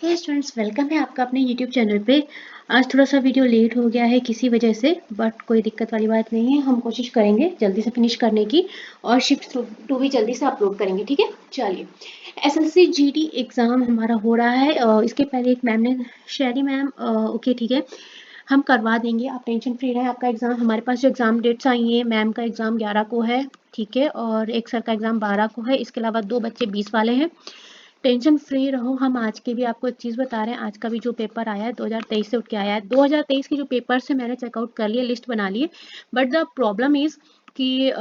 हे students, welcome है आपका अपने यूट्यूब चैनल पे। आज थोड़ा सा वीडियो लेट हो गया है किसी वजह से, बट कोई दिक्कत वाली बात नहीं है। हम कोशिश करेंगे जल्दी से फिनिश करने की और शिफ्ट 2 भी जल्दी से अपलोड करेंगे। ठीक है, चलिए। एसएससी जीडी एग्ज़ाम हमारा हो रहा है। इसके पहले एक मैम ने शेरी मैम, ओके ठीक है, हम करवा देंगे, आप टेंशन फ्री रहें। आपका एग्ज़ाम, हमारे पास जो एग्ज़ाम डेट्स आई हैं, मैम का एग्ज़ाम 11 को है, ठीक है, और एक सर का एग्ज़ाम 12 को है। इसके अलावा 2 बच्चे 20 वाले हैं। टेंशन फ्री रहो। हम आज के भी आपको एक चीज़ बता रहे हैं, आज का भी जो पेपर आया है 2023 से उठ के आया है। 2023 की जो पेपर से मैंने चेकआउट कर लिए, लिस्ट बना ली है। बट द प्रॉब्लम इज कि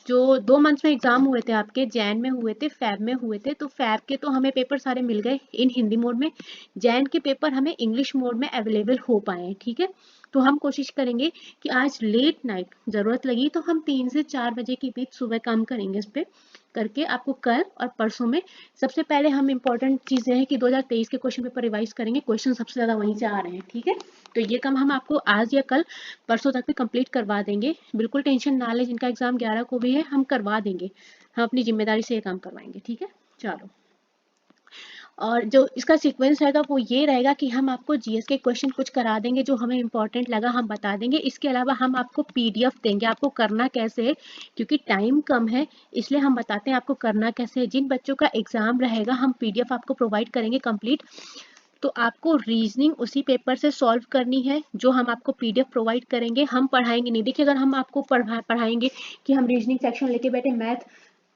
जो 2 मंथ्स में एग्जाम हुए थे आपके, जैन में हुए थे, फैब में हुए थे, तो फैब के तो हमें पेपर सारे मिल गए इन हिंदी मोड में। जैन के पेपर हमें इंग्लिश मोड में अवेलेबल हो पाए हैं। ठीक है, तो हम कोशिश करेंगे कि आज लेट नाइट ज़रूरत लगी तो हम 3 से 4 बजे के बीच सुबह काम करेंगे इस पे, करके आपको कल और परसों में सबसे पहले हम इम्पोर्टेंट चीज़ें हैं कि 2023 के क्वेश्चन पेपर रिवाइज करेंगे। क्वेश्चन सबसे ज़्यादा वहीं से आ रहे हैं। ठीक है, तो ये काम हम आपको आज या कल परसों तक में कंप्लीट करवा देंगे। बिल्कुल टेंशन ना लें, जिनका एग्जाम 11 को भी है हम करवा देंगे। हम अपनी जिम्मेदारी से ये काम करवाएंगे। ठीक है, चलो। और जो इसका सीक्वेंस रहेगा वो ये रहेगा कि हम आपको जीएस के क्वेश्चन कुछ करा देंगे, जो हमें इंपॉर्टेंट लगा हम बता देंगे। इसके अलावा हम आपको पीडीएफ देंगे, आपको करना कैसे है, क्योंकि टाइम कम है इसलिए हम बताते हैं आपको करना कैसे है। जिन बच्चों का एग्जाम रहेगा हम पीडीएफ आपको प्रोवाइड करेंगे कंप्लीट, तो आपको रीजनिंग उसी पेपर से सॉल्व करनी है जो हम आपको पीडीएफ प्रोवाइड करेंगे। हम पढ़ाएंगे नहीं, देखिए अगर हम आपको पढ़ाएंगे कि हम रीजनिंग सेक्शन लेके बैठे, मैथ,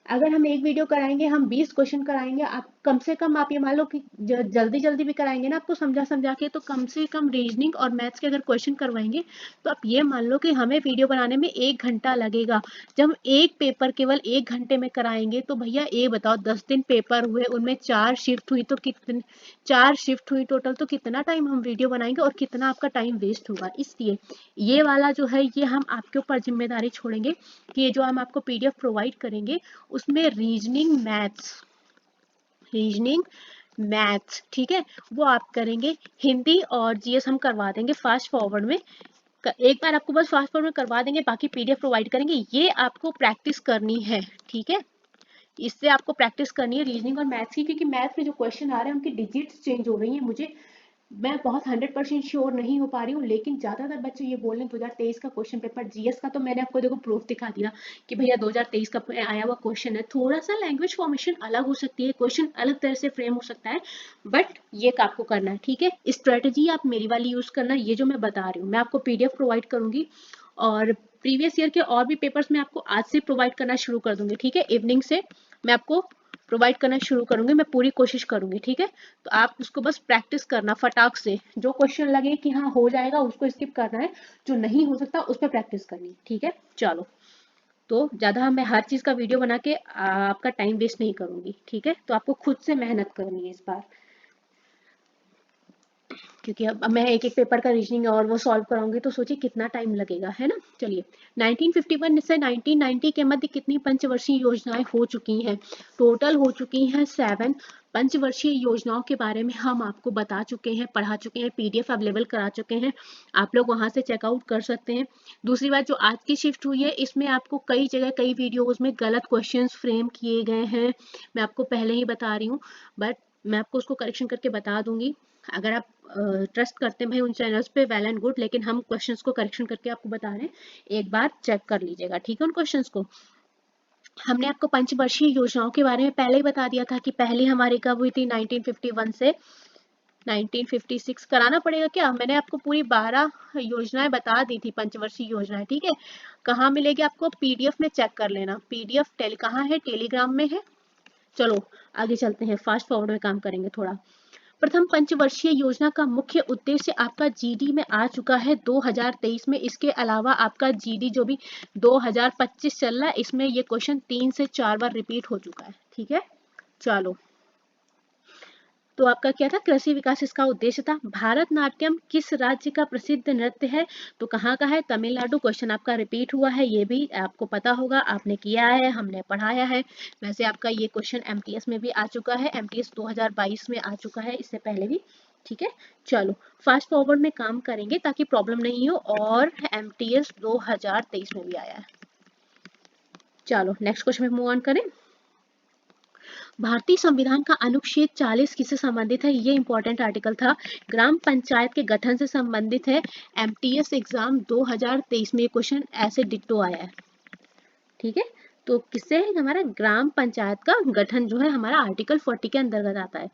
अगर हम एक वीडियो कराएंगे, हम 20 क्वेश्चन कराएंगे, आप कम से कम आप ये मान लो कि जल्दी जल्दी भी कराएंगे ना आपको समझा समझा के, तो कम से कम रीजनिंग और मैथ्स के अगर क्वेश्चन करवाएंगे तो आप ये मान लो कि हमें वीडियो बनाने में 1 घंटा लगेगा। जब हम एक पेपर केवल 1 घंटे में कराएंगे तो भैया ये बताओ, 10 दिन पेपर हुए, उनमें 4 शिफ्ट हुई, तो कितने 4 शिफ्ट हुई टोटल, तो कितना टाइम हम वीडियो बनाएंगे और कितना आपका टाइम वेस्ट होगा। इसलिए ये वाला जो है ये हम आपके ऊपर जिम्मेदारी छोड़ेंगे कि ये जो हम आपको पीडीएफ प्रोवाइड करेंगे उसमें रीजनिंग मैथ्स ठीक है, वो आप करेंगे। हिंदी और जीएस हम करवा देंगे फास्ट फॉरवर्ड में। एक बार आपको बस फास्ट फॉरवर्ड में करवा देंगे, बाकी पीडीएफ प्रोवाइड करेंगे। ये आपको प्रैक्टिस करनी है। ठीक है, इससे आपको प्रैक्टिस करनी है रीजनिंग और मैथ्स की, क्योंकि मैथ्स में जो क्वेश्चन आ रहे हैं उनकी डिजिट्स चेंज हो रही हैं। मैं बहुत 100% श्योर नहीं हो पा रही हूँ, लेकिन ज्यादातर बच्चे ये बोल रहे हैं 2023 का क्वेश्चन पेपर जीएस का, तो मैंने आपको देखो प्रूफ दिखा दिया कि भैया 2023 का आया हुआ क्वेश्चन है। थोड़ा सा लैंग्वेज फॉर्मेशन अलग हो सकती है, क्वेश्चन अलग तरह से फ्रेम हो सकता है, बट ये आपको करना है। ठीक है, स्ट्रेटेजी आप मेरी वाली यूज करना, ये जो मैं बता रही हूँ। मैं आपको पीडीएफ प्रोवाइड करूंगी और प्रीवियस ईयर के और भी पेपर्स मैं आपको आज से प्रोवाइड करना शुरू कर दूंगी। ठीक है, इवनिंग से मैं आपको प्रोवाइड करना शुरू करूंगी, मैं पूरी कोशिश करूंगी। ठीक है, तो आप उसको बस प्रैक्टिस करना फटाक से, जो क्वेश्चन लगे कि हाँ हो जाएगा उसको स्किप करना है, जो नहीं हो सकता उस पर प्रैक्टिस करनी है। ठीक है, चलो। तो ज्यादा मैं हर चीज का वीडियो बना के आपका टाइम वेस्ट नहीं करूंगी। ठीक है, तो आपको खुद से मेहनत करनी है इस बार, क्योंकि अब मैं एक एक पेपर का रीजनिंग और वो सॉल्व कराऊंगी तो सोचिए कितना टाइम लगेगा, है ना। चलिए, 1951 से 1990 के मध्य कितनी पंचवर्षीय योजनाएं हो चुकी हैं? टोटल हो चुकी हैं 7 पंचवर्षीय योजनाओं के बारे में हम आपको बता चुके हैं, पढ़ा चुके हैं, पीडीएफ अवेलेबल करा चुके हैं। आप लोग वहां से चेकआउट कर सकते हैं। दूसरी बात, जो आज की शिफ्ट हुई है इसमें आपको कई जगह कई वीडियोज में गलत क्वेश्चंस फ्रेम किए गए हैं, मैं आपको पहले ही बता रही हूँ, बट मैं आपको उसको करेक्शन करके बता दूंगी। अगर आप ट्रस्ट करते हैं भाई उन चैनल्स पे, वेल एंड गुड, लेकिन हम क्वेश्चंस को करेक्शन करके आपको बता रहे हैं, एक बार चेक कर लीजिएगा। ठीक है, उन क्वेश्चंस को। हमने आपको पंचवर्षीय योजनाओं के बारे में पहले ही बता दिया था कि पहली हमारी कब हुई थी, 1951 से 1956। कराना पड़ेगा क्या, मैंने आपको पूरी 12 योजनाएं बता दी थी, पंचवर्षीय योजनाएं। ठीक है, कहाँ मिलेगी आपको, पीडीएफ में चेक कर लेना। पीडीएफ कहाँ है, टेलीग्राम में है। चलो आगे चलते हैं, फास्ट फॉरवर्ड में काम करेंगे थोड़ा। प्रथम पंचवर्षीय योजना का मुख्य उद्देश्य आपका जीडी में आ चुका है 2023 में। इसके अलावा आपका जीडी जो भी 2025 चल रहा है, इसमें ये क्वेश्चन 3 से 4 बार रिपीट हो चुका है। ठीक है, चलो। तो आपका क्या था, कृषि विकास इसका उद्देश्य था। भारतनाट्यम किस राज्य का प्रसिद्ध नृत्य है? तो कहाँ का है, तमिलनाडु। क्वेश्चन आपका रिपीट हुआ है, ये भी आपको पता होगा, आपने किया है, हमने पढ़ाया है। वैसे आपका ये क्वेश्चन एमटीएस में भी आ चुका है, एमटीएस 2022 में आ चुका है, इससे पहले भी। ठीक है, चलो फास्ट फॉरवर्ड में काम करेंगे ताकि प्रॉब्लम नहीं हो, और एमटीएस 2023 में भी आया है। चलो नेक्स्ट क्वेश्चन में मूव ऑन करें। भारतीय संविधान का अनुच्छेद 40 किससे संबंधित है? ये इंपॉर्टेंट आर्टिकल था। ग्राम पंचायत के गठन से संबंधित है। एमटीएस एग्जाम 2023 में क्वेश्चन ऐसे डिट्टो आया है। ठीक है, तो किससे है? हमारा ग्राम पंचायत का गठन जो है हमारा आर्टिकल 40 के अंतर्गत आता है।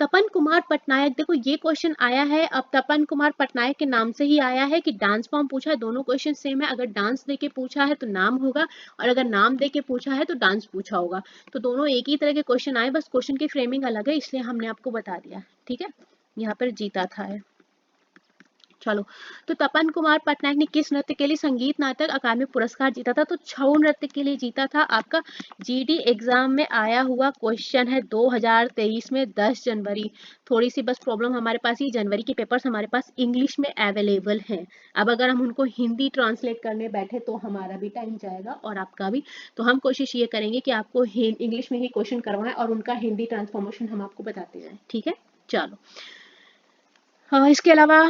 तपन कुमार पटनायक, देखो ये क्वेश्चन आया है। अब तपन कुमार पटनायक के नाम से ही आया है कि डांस फॉर्म पूछा है। दोनों क्वेश्चन सेम है। अगर डांस देके पूछा है तो नाम होगा, और अगर नाम देके पूछा है तो डांस पूछा होगा। तो दोनों एक ही तरह के क्वेश्चन आए, बस क्वेश्चन की फ्रेमिंग अलग है, इसलिए हमने आपको बता दिया। ठीक है, यहाँ पर जीता था है। चलो, तो तपन कुमार पटनायक ने किस नृत्य के लिए संगीत नाटक अकादमी पुरस्कार जीता था? तो छऊ नृत्य के लिए जीता था। आपका जीडी एग्जाम में आया हुआ क्वेश्चन है 2023 में 10 जनवरी। थोड़ी सी बस प्रॉब्लम हमारे पास, ही जनवरी के पेपर्स हमारे पास इंग्लिश में अवेलेबल हैं। अब अगर हम उनको हिंदी ट्रांसलेट करने बैठे तो हमारा भी टाइम जाएगा और आपका भी। तो हम कोशिश ये करेंगे कि आपको इंग्लिश में ही क्वेश्चन करवाएं और उनका हिंदी ट्रांसफॉर्मेशन हम आपको बताते जाएं। ठीक है, चलो। हाँ, इसके अलावा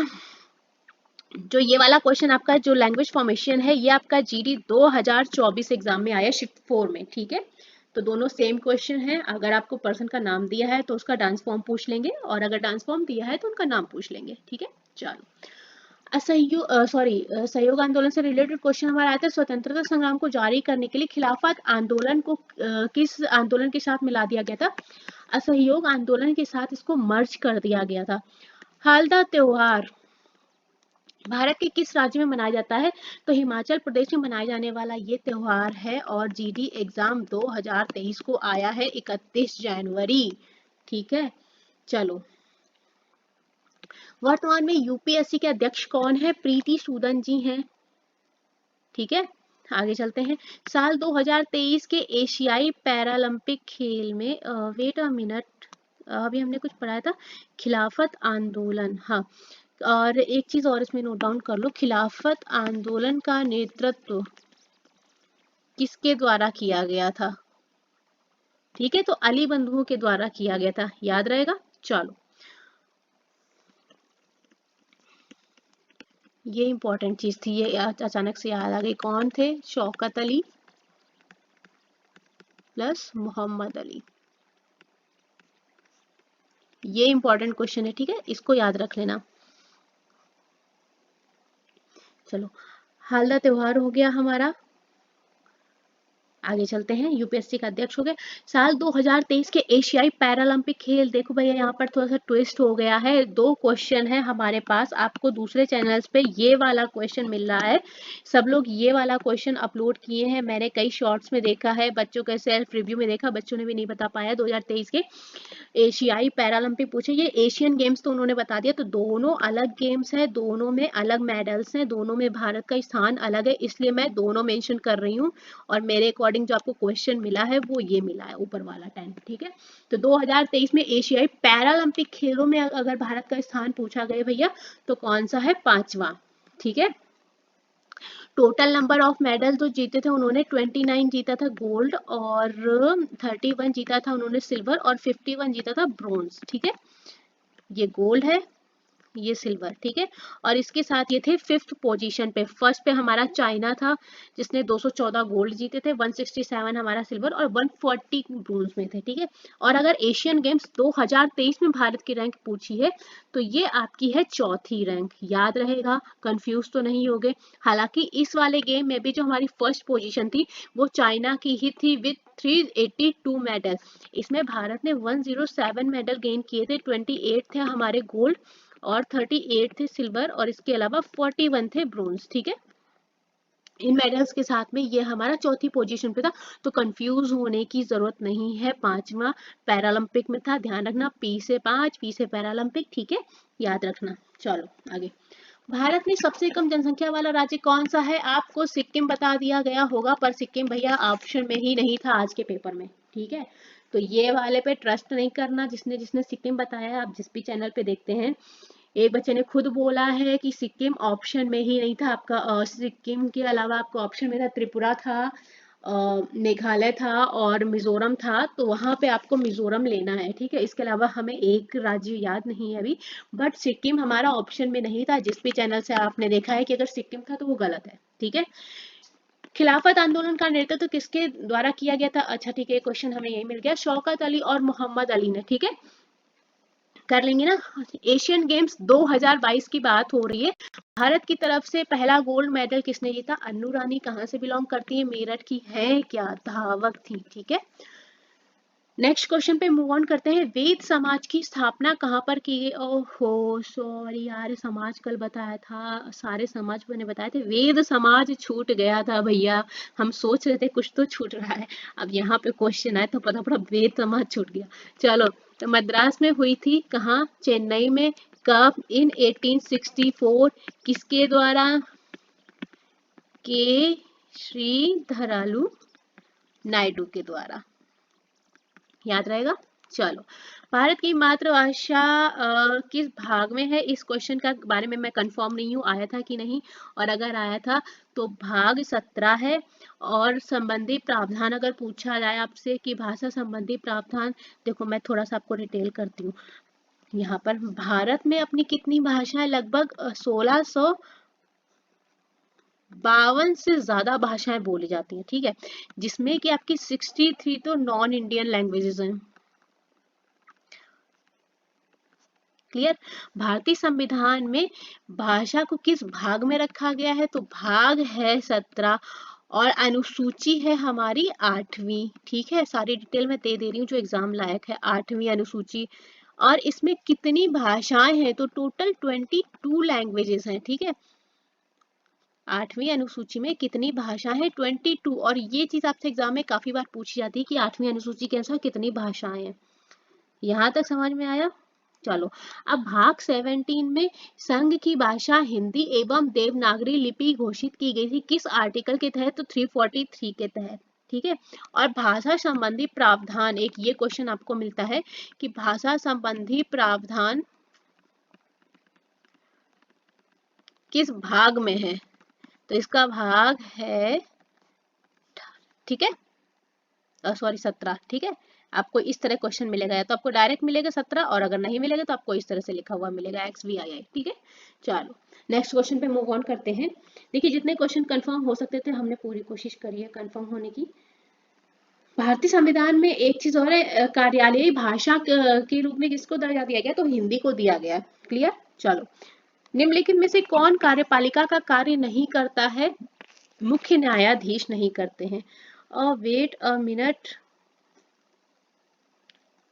जो ये वाला क्वेश्चन आपका जो लैंग्वेज फॉर्मेशन है, ये आपका जीडी 2024 एग्जाम में आया शिफ्ट 4 में। ठीक है, तो दोनों सेम क्वेश्चन है। अगर आपको पर्सन का नाम दिया है तो उसका डांस फॉर्म पूछ लेंगे, और अगर डांस फॉर्म दिया है तो उनका नाम पूछ लेंगे। ठीक है, चलो। सहयोग आंदोलन से रिलेटेड क्वेश्चन हमारा आया था। स्वतंत्रता संग्राम को जारी करने के लिए खिलाफत आंदोलन को किस आंदोलन के साथ मिला दिया गया था? असहयोग आंदोलन के साथ इसको मर्ज कर दिया गया था। हालदा त्योहार भारत के किस राज्य में मनाया जाता है? तो हिमाचल प्रदेश में मनाया जाने वाला ये त्योहार है, और जीडी एग्जाम 2023 को आया है 31 जनवरी। ठीक है, चलो। वर्तमान में यूपीएससी के अध्यक्ष कौन है? प्रीति सूदन जी हैं। ठीक है, आगे चलते हैं। साल 2023 के एशियाई पैरालंपिक खेल में वेट अ मिनट, अभी हमने कुछ पढ़ाया था, खिलाफत आंदोलन। हाँ, और एक चीज और इसमें नोट डाउन कर लो, खिलाफत आंदोलन का नेतृत्व किसके द्वारा किया गया था? ठीक है, तो अली बंधुओं के द्वारा किया गया था, याद रहेगा। चलो, ये इंपॉर्टेंट चीज थी, ये अचानक से याद आ गई। कौन थे? शौकत अली प्लस मोहम्मद अली। ये इंपॉर्टेंट क्वेश्चन है। ठीक है, इसको याद रख लेना। चलो, हालदा त्योहार हो गया हमारा। आगे चलते हैं, यूपीएससी का अध्यक्ष हो गए। साल 2023 के एशियाई पैरालंपिक खेल, देखो भैया यहाँ पर थोड़ा सा ट्विस्ट हो गया है। दो क्वेश्चन है हमारे पास, आपको दूसरे चैनल्स पे ये वाला क्वेश्चन मिल रहा है। सब लोग ये वाला क्वेश्चन अपलोड किए हैं, मैंने कई शॉर्ट्स में देखा है, बच्चों के सेल्फ रिव्यू में देखा, बच्चों ने भी नहीं बता पाया। 2023 के एशियाई पैरालंपिक पूछे, ये एशियन गेम्स तो उन्होंने बता दिया। तो दोनों अलग गेम्स है, दोनों में अलग मेडल्स हैं, दोनों में भारत का स्थान अलग है, इसलिए मैं दोनों मेंशन कर रही हूँ। और मेरे अकॉर्डिंग जो आपको क्वेश्चन मिला है वो ये मिला है, ऊपर वाला 10। ठीक है, तो 2023 में एशियाई पैरालंपिक खेलों में अगर भारत का स्थान पूछा गया भैया तो कौन सा है? 5वां। ठीक है, टोटल नंबर ऑफ मेडल जो जीते थे उन्होंने 29 जीता था गोल्ड, और 31 जीता था उन्होंने सिल्वर, और 51 जीता था ब्रोंज। ठीक है, ये गोल्ड है, ये सिल्वर। ठीक है, और इसके साथ ये थे 5th पोजीशन पे। फर्स्ट पे हमारा चाइना था जिसने 214 गोल्ड जीते थे, 167 हमारा सिल्वर और 140 ब्रोंज में थे। ठीक है, और अगर एशियन गेम्स 2023 में भारत की रैंक पूछी है तो ये आपकी है चौथी रैंक, याद रहेगा, कंफ्यूज तो नहीं होगे। हालांकि इस वाले गेम में भी जो हमारी फर्स्ट पोजीशन थी वो चाइना की ही थी विद 382 मेडल। इसमें भारत ने 107 मेडल गेन किए थे, 28 थे हमारे गोल्ड और 38 थे सिल्वर, और इसके अलावा 41 थे ब्रोंज। ठीक है, इन मेडल्स के साथ में ये हमारा चौथी पोजीशन पे था, तो कंफ्यूज होने की जरूरत नहीं है। 5वां पैरालंपिक में था, ध्यान रखना, पी से 5, पी से पैरालंपिक। ठीक है, याद रखना। चलो आगे, भारत में सबसे कम जनसंख्या वाला राज्य कौन सा है? आपको सिक्किम बता दिया गया होगा, पर सिक्किम भैया ऑप्शन में ही नहीं था आज के पेपर में। ठीक है, तो ये वाले पे ट्रस्ट नहीं करना, जिसने जिसने सिक्किम बताया, आप जिस भी चैनल पे देखते हैं। एक बच्चे ने खुद बोला है कि सिक्किम ऑप्शन में ही नहीं था आपका। सिक्किम के अलावा आपको ऑप्शन में था त्रिपुरा था, मेघालय था और मिजोरम था, तो वहां पे आपको मिजोरम लेना है। ठीक है, इसके अलावा हमें एक राज्य याद नहीं है अभी, बट सिक्किम हमारा ऑप्शन में नहीं था। जिस भी चैनल से आपने देखा है कि अगर सिक्किम था तो वो गलत है। ठीक है, खिलाफत आंदोलन का नेतृत्व किसके द्वारा किया गया था? अच्छा ठीक है, क्वेश्चन हमें यही मिल गया, शौकत अली और मोहम्मद अली ने। ठीक है, कर लेंगे ना। एशियन गेम्स 2022 की बात हो रही है, भारत की तरफ से पहला गोल्ड मेडल किसने जीता? अन्नू रानी। कहाँ से बिलोंग करती है? मेरठ की है क्या? धावक थी। ठीक है, नेक्स्ट क्वेश्चन पे मूव ऑन करते हैं। वेद समाज की स्थापना कहाँ पर की गई? ओहो सॉरी यार, समाज कल बताया था, सारे समाज मैंने बताए थे, वेद समाज छूट गया था भैया। हम सोच रहे थे कुछ तो छूट रहा है, अब यहाँ पे क्वेश्चन आया तो पता पड़ा वेद समाज छूट गया। चलो, तो मद्रास में हुई थी, कहाँ? चेन्नई में। कब? इन 1864। किसके द्वारा? के श्रीधरालू नायडू के द्वारा। याद रहेगा। चलो, भारत की मातृभाषा किस भाग में है? इस क्वेश्चन का बारे में मैं कंफर्म नहीं हूँ आया था कि नहीं, और अगर आया था तो भाग 17 है। और संबंधी प्रावधान अगर पूछा जाए आपसे कि भाषा संबंधी प्रावधान, देखो मैं थोड़ा सा आपको डिटेल करती हूँ। यहाँ पर भारत में अपनी कितनी भाषाएं? लगभग 1652 से ज्यादा भाषाएं बोली जाती हैं। ठीक है, जिसमें कि आपकी 63 तो नॉन इंडियन लैंग्वेजेस हैं। क्लियर? भारतीय संविधान में भाषा को किस भाग में रखा गया है? तो भाग है 17 और अनुसूची है हमारी 8वीं। ठीक है, सारी डिटेल मैं दे रही हूँ जो एग्जाम लायक है। 8वीं अनुसूची, और इसमें कितनी भाषाएं हैं? तो टोटल 22 लैंग्वेजेस हैं। ठीक है, 8वीं अनुसूची में कितनी भाषा है? 22। और ये चीज आपसे एग्जाम में काफी बार पूछी जाती है कि 8वीं अनुसूची के अनुसार कितनी भाषाएं हैं। यहाँ तक समझ में आया? चलो, अब भाग 17 में संघ की भाषा हिंदी एवं देवनागरी लिपि घोषित की गई थी, किस आर्टिकल के तहत? तो 343 के तहत। ठीक है, और भाषा संबंधी प्रावधान, एक ये क्वेश्चन आपको मिलता है कि भाषा संबंधी प्रावधान किस भाग में है? तो इसका भाग है, ठीक है, सॉरी 17। ठीक है, आपको इस तरह क्वेश्चन मिलेगा, या तो आपको डायरेक्ट मिलेगा 17, और अगर नहीं मिलेगा तो आपको इस तरह से लिखा हुआ मिलेगा XVII। ठीक है, चलो नेक्स्ट क्वेश्चन पे मूव ऑन करते हैं। देखिए, जितने क्वेश्चन कंफर्म हो सकते थे हमने पूरी कोशिश करी है कंफर्म होने की। भारतीय संविधान में एक चीज और है, कार्यालयीय भाषा के रूप में किसको दर्जा दिया गया? तो हिंदी को दिया गया। क्लियर? चलो, निम्नलिखित में से कौन कार्यपालिका का कार्य नहीं करता है? मुख्य न्यायाधीश नहीं करते हैं। वेट अ मिनट,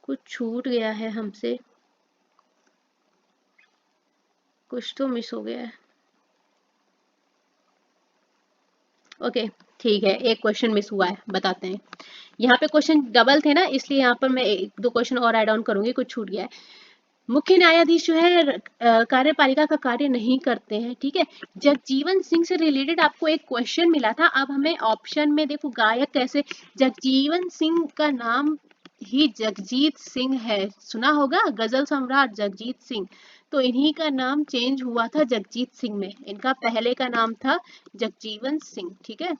कुछ छूट गया है हमसे, कुछ तो मिस हो गया है। ओके ठीक है, एक क्वेश्चन मिस हुआ है, बताते हैं। यहाँ पे क्वेश्चन डबल थे ना, इसलिए यहाँ पर मैं एक दो क्वेश्चन और ऐड ऑन करूंगी, कुछ छूट गया है। मुख्य न्यायाधीश जो है कार्यपालिका का कार्य नहीं करते हैं। ठीक है, जगजीवन सिंह से रिलेटेड आपको एक क्वेश्चन मिला था। अब हमें ऑप्शन में देखो, गायक कैसे, जगजीवन सिंह का नाम ही जगजीत सिंह है, सुना होगा, गजल सम्राट जगजीत सिंह। तो इन्हीं का नाम चेंज हुआ था जगजीत सिंह में, इनका पहले का नाम था जगजीवन सिंह। ठीक है,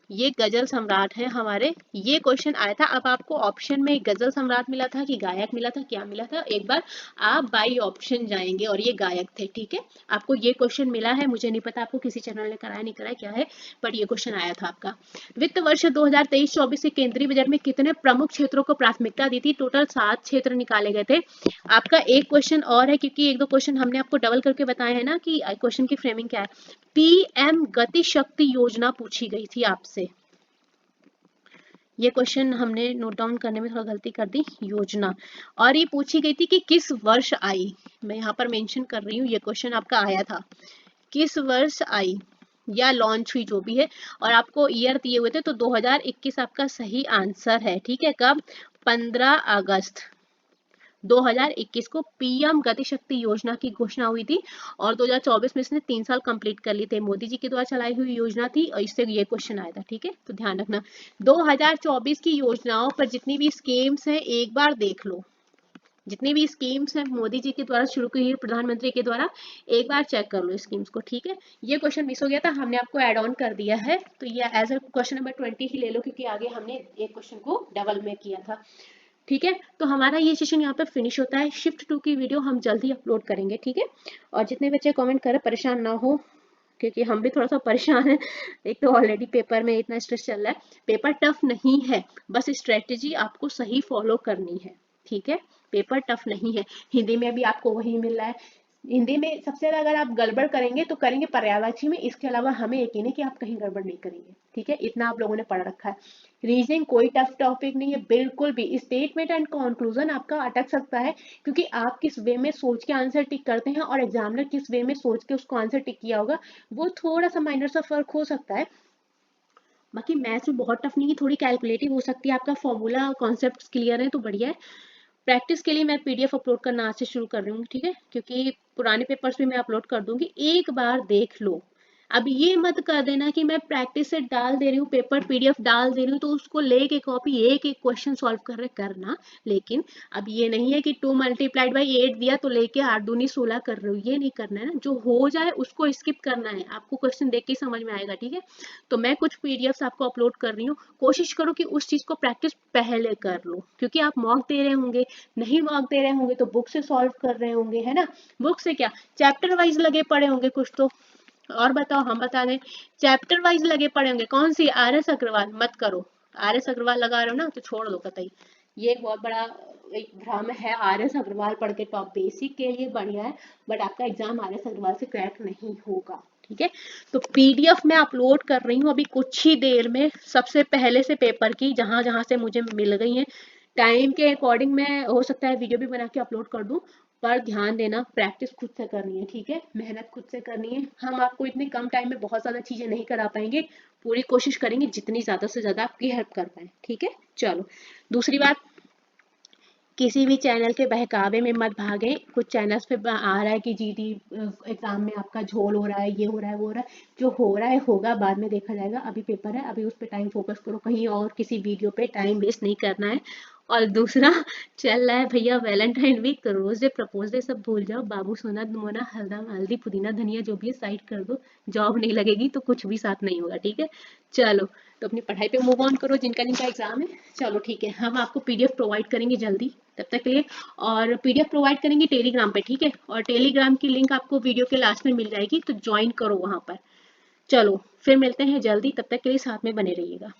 ये गजल सम्राट है हमारे। ये क्वेश्चन आया था। अब आपको ऑप्शन में गजल सम्राट मिला था कि गायक मिला था, क्या मिला था? एक बार आप बाई ऑप्शन जाएंगे और ये गायक थे। ठीक है, आपको ये क्वेश्चन मिला है, मुझे नहीं पता आपको किसी चैनल ने कराया नहीं कराया क्या है, बट ये क्वेश्चन आया था आपका। वित्त वर्ष 2023-24 के केंद्रीय बजट में कितने प्रमुख क्षेत्रों को प्राथमिकता दी थी? टोटल 7 क्षेत्र निकाले गए थे। आपका एक क्वेश्चन और है, क्योंकि एक दो क्वेश्चन हमने आपको डबल करके बताए हैं ना कि क्वेश्चन की फ्रेमिंग क्या है। पीएम गति शक्ति योजना पूछी गई थी आपसे। ये क्वेश्चन हमने नोट डाउन करने में थोड़ा गलती कर दी, योजना। और ये पूछी गई थी कि किस वर्ष आई, मैं यहाँ पर मेंशन कर रही हूँ, ये क्वेश्चन आपका आया था, किस वर्ष आई या लॉन्च हुई, जो भी है। और आपको ईयर दिए हुए थे, तो 2021 आपका सही आंसर है। ठीक है, कब? 15 अगस्त 2021 को पीएम गति शक्ति योजना की घोषणा हुई थी, और 2024 में इसने 3 साल कंप्लीट कर लिए थे। मोदी जी के द्वारा चलाई हुई योजना थी, और इससे ये क्वेश्चन आया था। ठीक है, तो ध्यान रखना, 2024 की योजनाओं पर जितनी भी स्कीम्स हैं एक बार देख लो, जितनी भी स्कीम्स हैं मोदी जी के द्वारा शुरू की हुई, प्रधानमंत्री के द्वारा, एक बार चेक कर लो स्कीम्स को। ठीक है, ये क्वेश्चन मिस हो गया था, हमने आपको ऐड ऑन कर दिया है, तो ये एज अ क्वेश्चन नंबर 20 ही ले लो, क्योंकि आगे हमने एक क्वेश्चन को डबल में किया था। ठीक है, तो हमारा ये सेशन यहाँ पे फिनिश होता है। शिफ्ट 2 की वीडियो हम जल्दी अपलोड करेंगे। ठीक है, और जितने बच्चे कमेंट करें परेशान ना हो, क्योंकि हम भी थोड़ा सा परेशान हैं। एक तो ऑलरेडी पेपर में इतना स्ट्रेस चल रहा है। पेपर टफ नहीं है, बस स्ट्रेटेजी आपको सही फॉलो करनी है, ठीक है। पेपर टफ नहीं है। हिंदी में भी आपको वही मिल रहा है। हिंदी में सबसे ज्यादा अगर आप गड़बड़ करेंगे तो करेंगे पर्यायवाची में, इसके अलावा हमें यकीन है कि आप कहीं गड़बड़ नहीं करेंगे, ठीक है। इतना आप लोगों ने पढ़ रखा है। रीजनिंग कोई टफ टॉपिक नहीं है बिल्कुल भी। स्टेटमेंट एंड कंक्लूजन आपका अटक सकता है, क्योंकि आप किस वे में सोच के आंसर टिक करते हैं और एग्जामिनर किस वे में सोच के उसको आंसर टिक किया होगा, वो थोड़ा सा माइनर सा फर्क हो सकता है। बाकी मैथ्स में बहुत टफ नहीं है, थोड़ी कैलकुलेटिव हो सकती है। आपका फॉर्मूला कॉन्सेप्ट क्लियर है तो बढ़िया है। प्रैक्टिस के लिए मैं पीडीएफ अपलोड करना आज से शुरू कर रही हूँ, ठीक है, क्योंकि पुराने पेपर्स भी मैं अपलोड कर दूंगी, एक बार देख लो। अब ये मत कर देना कि मैं प्रैक्टिस से डाल दे रही हूँ पेपर, पीडीएफ डाल दे रही हूँ तो उसको लेके कॉपी एक एक क्वेश्चन सॉल्व कर रहे करना। लेकिन अब ये नहीं है कि 2 मल्टीप्लाइड बाई 8 दिया तो लेके 8 दूनी 16 कर रहे हो, ये नहीं करना है ना। जो हो जाए उसको स्किप करना है, आपको क्वेश्चन देख के समझ में आएगा, ठीक है। तो मैं कुछ पीडीएफ आपको अपलोड कर रही हूँ, कोशिश करो कि उस चीज को प्रैक्टिस पहले कर लो, क्योंकि आप मॉक दे रहे होंगे, नहीं मॉक दे रहे होंगे तो बुक से सॉल्व कर रहे होंगे, है ना। बुक से क्या, चैप्टर वाइज लगे पड़े होंगे कुछ तो। और बताओ, हम बता दें, चैप्टर वाइज लगे पड़े होंगे। कौन सी, आर एस अग्रवाल मत करो। आर एस अग्रवाल लगा रहे हो ना तो छोड़ दो कतई। ये एक बहुत बड़ा एक भ्रम है, आर एस अग्रवाल पढ़ के टॉप। बेसिक के लिए बढ़िया है, बट आपका एग्जाम आर एस अग्रवाल से क्रैक नहीं होगा, ठीक है। तो पीडीएफ मैं अपलोड कर रही हूँ अभी कुछ ही देर में, सबसे पहले से पेपर की, जहां जहां से मुझे मिल गई है। टाइम के अकॉर्डिंग मैं हो सकता है वीडियो भी बना के अपलोड कर दूं, पर ध्यान देना प्रैक्टिस खुद से करनी है, ठीक है। मेहनत खुद से करनी है। हम आपको इतने कम टाइम में बहुत ज्यादा चीजें नहीं करा पाएंगे, पूरी कोशिश करेंगे जितनी ज्यादा से ज्यादा आपकी हेल्प कर पाए, ठीक है। चलो, दूसरी बात, किसी भी चैनल के बहकावे में मत भागे। कुछ चैनल्स पे आ रहा है कि जीडी एग्जाम में आपका झोल हो रहा है, ये हो रहा है, वो हो रहा है। जो हो रहा है होगा, बाद में देखा जाएगा। अभी पेपर है, अभी उस पर टाइम फोकस करो, कहीं और किसी वीडियो पे टाइम वेस्ट नहीं करना है। और दूसरा, चल रहा है भैया वैलेंटाइन वीक, तो रोज डे प्रपोज डे सब भूल जाओ। बाबू सोना मोना हल्दा हल्दी पुदीना धनिया जो भी है साइड कर दो। जॉब नहीं लगेगी तो कुछ भी साथ नहीं होगा, ठीक है। चलो, तो अपनी पढ़ाई पे मूव ऑन करो, जिनका जिनका एग्जाम है। चलो ठीक है, हम आपको पीडीएफ प्रोवाइड करेंगे जल्दी, तब तक के लिए। और पीडीएफ प्रोवाइड करेंगे टेलीग्राम पे, ठीक है। और टेलीग्राम की लिंक आपको वीडियो के लास्ट में मिल जाएगी, तो ज्वाइन करो वहां पर। चलो, फिर मिलते हैं जल्दी, तब तक के लिए साथ में बने रहिएगा।